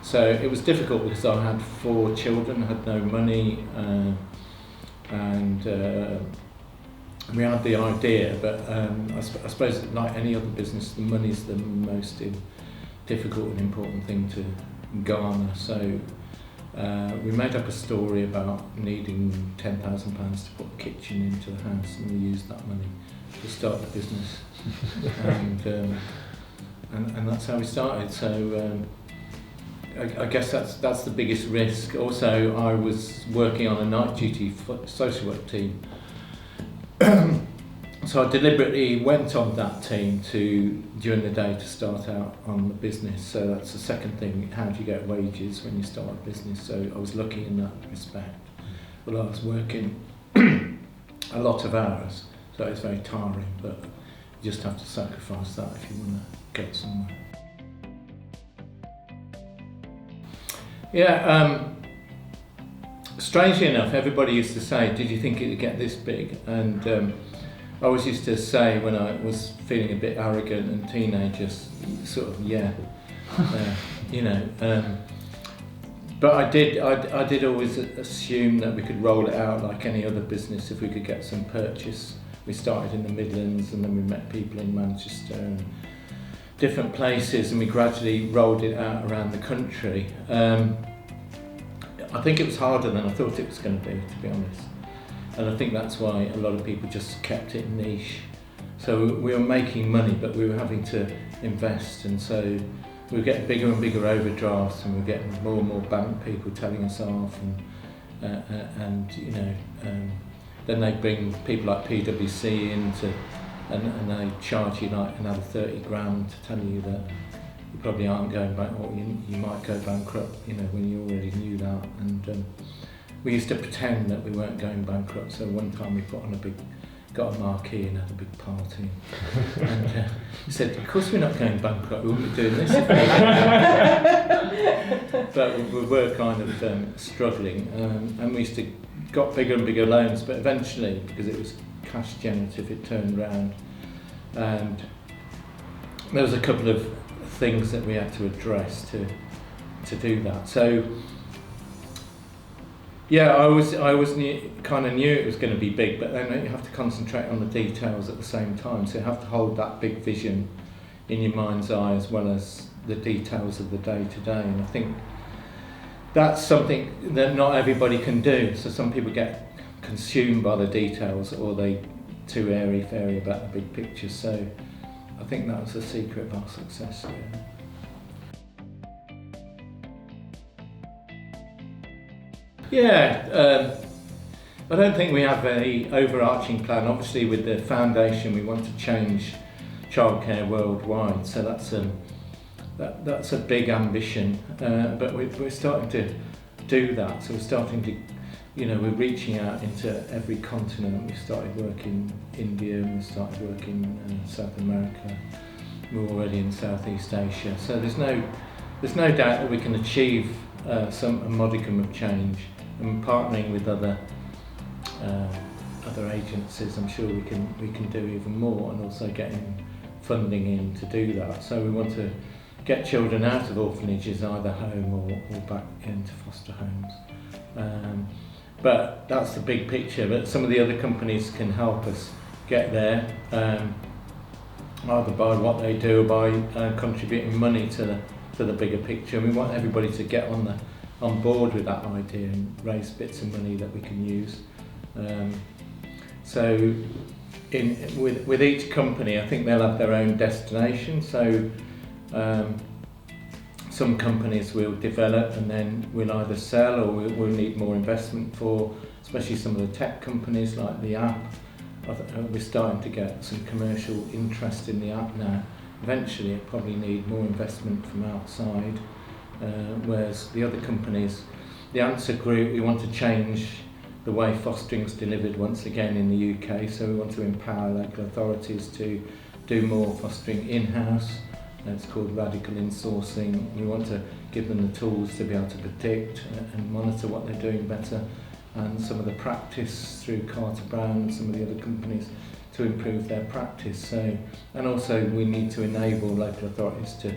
So it was difficult because I had 4 children, had no money, and we had the idea, but I suppose like any other business, the money's the most difficult and important thing to garner. So we made up a story about needing £10,000 to put a kitchen into the house, and we used that money to start the business. and that's how we started. So I guess that's the biggest risk. Also, I was working on a night duty social work team. So I deliberately went on that team during the day to start out on the business. So that's the second thing, how do you get wages when you start a business? So I was lucky in that respect. Well, I was working a lot of hours, so it's very tiring, but you just have to sacrifice that if you want to get somewhere. Yeah, strangely enough, everybody used to say, did you think it would get this big? And I always used to say when I was feeling a bit arrogant and teenagers, sort of, you know. But I did always assume that we could roll it out like any other business if we could get some purchase. We started in the Midlands, and then we met people in Manchester and different places, and we gradually rolled it out around the country. I think it was harder than I thought it was going to be honest. And I think that's why a lot of people just kept it niche. So we were making money, but we were having to invest, and so we were getting bigger and bigger overdrafts, and we were getting more and more bank people telling us off, and you know, then they bring people like PwC in and they charge you like another 30 grand to tell you that you probably aren't going back, or you might go bankrupt, you know, when you already knew that. And we used to pretend that we weren't going bankrupt. So one time we got a marquee and had a big party, and we said, of course we're not going bankrupt, we wouldn't be doing this if we were. But we were kind of struggling, and we used to got bigger and bigger loans, but eventually, because it was cash generative, it turned around, and there was a couple of things that we had to address to do that. So yeah, I always kind of knew it was going to be big, but then you have to concentrate on the details at the same time. So you have to hold that big vision in your mind's eye as well as the details of the day-to-day. And I think that's something that not everybody can do. So some people get consumed by the details, or they too airy-fairy about the big picture. So I think that was the secret of our success. Yeah. Yeah, I don't think we have an overarching plan. Obviously, with the foundation, we want to change childcare worldwide. So that's a big ambition. But we're starting to do that. So we're starting to, you know, we're reaching out into every continent. We started working in India, and we started working in South America. We're already in Southeast Asia. So there's no doubt that we can achieve a modicum of change. And partnering with other agencies, I'm sure we can do even more, and also getting funding in to do that. So we want to get children out of orphanages, either home or back into foster homes. But that's the big picture. But some of the other companies can help us get there, either by what they do or by contributing money to the bigger picture. And we want everybody to get on board with that idea and raise bits of money that we can use. So with each company, I think they'll have their own destination. So some companies will develop, and then we'll either sell, or we'll need more investment for, especially some of the tech companies like the app. We're starting to get some commercial interest in the app now. Eventually it'll probably need more investment from outside. Whereas the other companies, the Answer Group, we want to change the way fostering is delivered once again in the UK. So we want to empower local authorities to do more fostering in-house. It's called radical insourcing. We want to give them the tools to be able to predict and monitor what they're doing better, and some of the practice through Carter Brown and some of the other companies to improve their practice. So, and also we need to enable local authorities to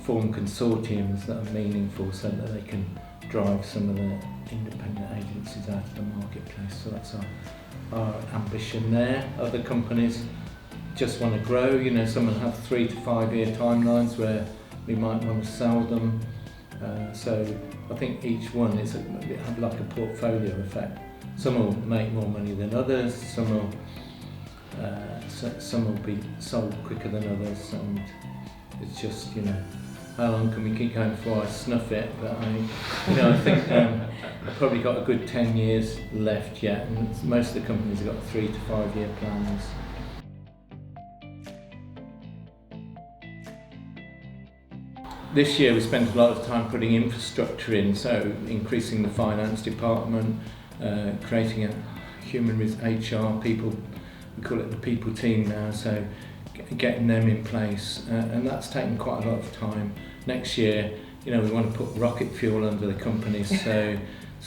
form consortiums that are meaningful so that they can drive some of the independent agencies out of the marketplace. So that's our ambition there. Other companies just want to grow. Some will have 3 to 5 year timelines where we might want to sell them. So I think each one is have like a portfolio effect. Some will make more money than others. Some will be sold quicker than others, and it's just how long can we keep going before I snuff it? But I think I've probably got a good 10 years left yet, and most of the companies have got 3 to 5 year plans. This year we spent a lot of time putting infrastructure in, so increasing the finance department, creating a human HR people, we call it the people team now, so getting them in place, and that's taken quite a lot of time. Next year, we want to put rocket fuel under the companies so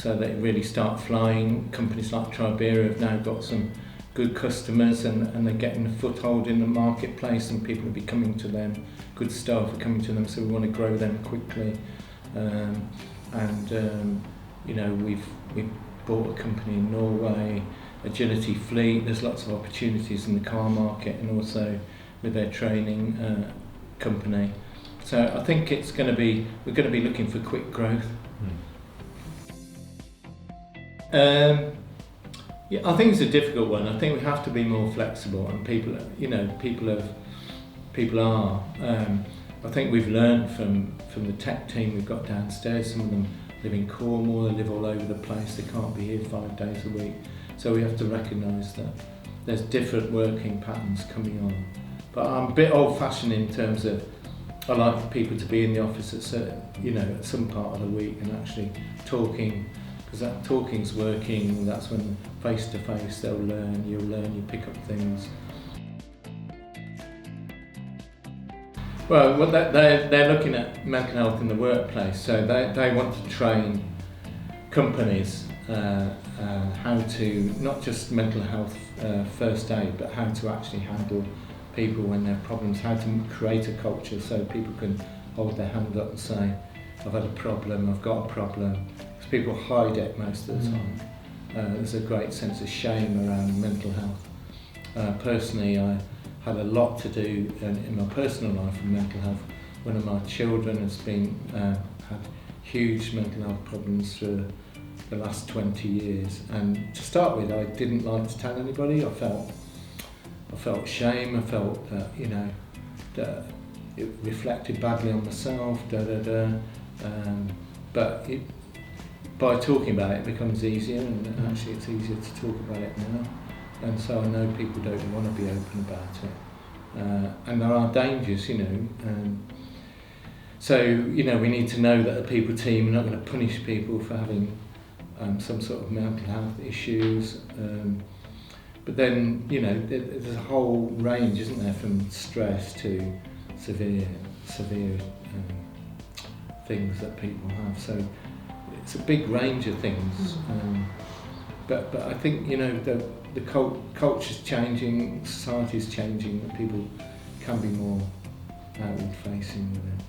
they really start flying. Companies like Tribera have now got some good customers, and they're getting a foothold in the marketplace, and people will be coming to them. Good staff are coming to them, so we want to grow them quickly. We've bought a company in Norway, Agility Fleet. There's lots of opportunities in the car market and also with their training company. So I think we're going to be looking for quick growth. Yeah, I think it's a difficult one. I think we have to be more flexible, and people are. I think we've learned from the tech team we've got downstairs. Some of them live in Cornwall, they live all over the place. They can't be here 5 days a week. So we have to recognise that there's different working patterns coming on. But I'm a bit old-fashioned in terms of I like people to be in the office at some part of the week and actually talking. Because that talking's working, that's when face-to-face they'll learn, you'll learn, you pick up things. Well, they're looking at mental health in the workplace, so they want to train companies how to, not just mental health first aid, but how to actually handle people when they have problems, how to create a culture so people can hold their hand up and say, I've had a problem, I've got a problem. People hide it most of the time. There's a great sense of shame around mental health. Personally, I had a lot to do in my personal life with mental health. One of my children has had huge mental health problems for the last 20 years. And to start with, I didn't like to tell anybody. I felt shame. I felt that it reflected badly on myself. But by talking about it, it becomes easier, and actually it's easier to talk about it now. And so I know people don't want to be open about it. And there are dangers, so, we need to know that a people team are not going to punish people for having some sort of mental health issues. But then, there's a whole range, isn't there, from stress to severe things that people have. So it's a big range of things, but I think the culture's changing, society's changing, and people can be more outward facing with it.